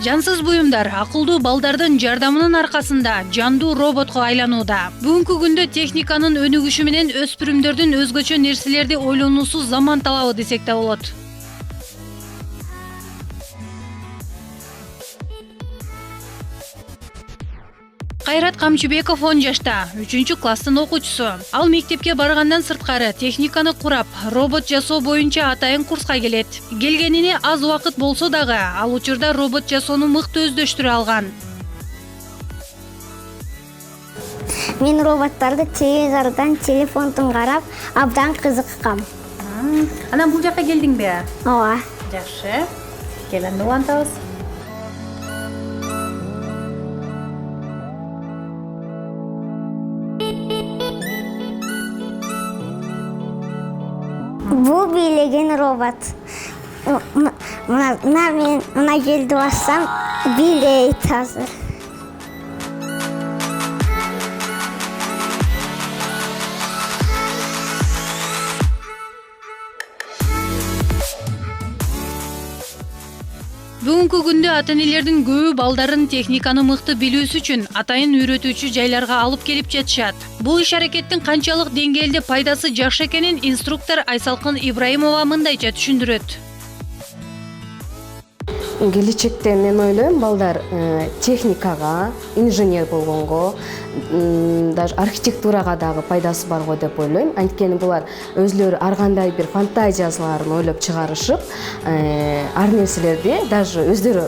Жансыз буюмдар акылдуу балдардын жардамынын аркасында жандуу роботко айланууда. Бүгүнкү күндө техниканын өнүгүшү менен өспүрүмдөрдүн өзгөчө нерселерди ойлонуусу заман талабы десек да болот. Кайрат Камчыбеков 10 жашта, 3-класстын окуучусу. Ал мектепке баргандан сырткары техниканы курап, робот жасоо боюнча атайын курска келет. Келгенине аз убакыт болсо дагы, ал учурда робот жасоону мыкты өздөштүрө алган. Мен роботтарды телевизордон, телефондон карап, абдан кызыккам. Анан бул жака келдиңби? Ооба. Жакшы. Кел, анда улантабыз. Бул бийлеген робот. Мына келди бассам, бийлейт азыр. Бүгүнкү күндө ата-энелердин көбү балдарын техниканы мыкты билүүсү үчүн атайын үйрөтүүчү жайларга алып келип жатышат. Бул иш-аракеттин канчалык деңгээлде пайдасы жакшы экенин инструктор Айсалкын Ибраимова мындайча түшүндүрөт. Келечекте мен ойлойм, балдар техникага, инженер болгонго, даже архитектурага дагы пайдасы бар го деп ойлойм. Анткени булар өзлөрү ар кандай бир фантазияларын ойлоп чыгарышып, ар нерселерди, даже өздөрү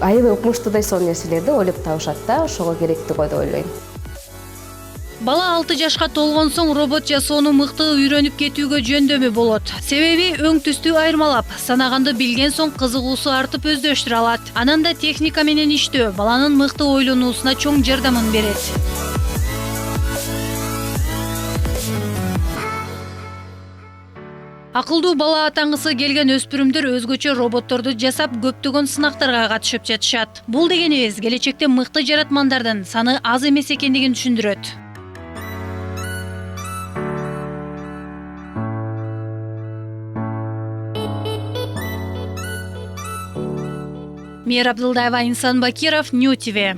аябай укмуштуудай сонун нерселерди ойлоп табышат да, ошого керектүү го деп ойлойм. Бала 6 жашка толгон соң робот жасоону мыкты үйрөнүп кетүүгө жөндөмү болот. Себеби өң түстү айырмалап, санаганды билген соң кызыгуусу артып өздөштүрө алат. Анан да техника менен иштөө баланын мыкты ойлонуусуна чоң жардамын берет. Акылдуу бала атаңгысы келген өспүрүмдөр өзгөчө роботторду жасап көптөгөн сынактарга катышып жатышат. Бул дегенибиз келечекте мыкты жаратмандардын саны аз эмес экендигин түшүндүрөт. Мейир Абдылдаева, Инсан Бакиров, Нью ТВ.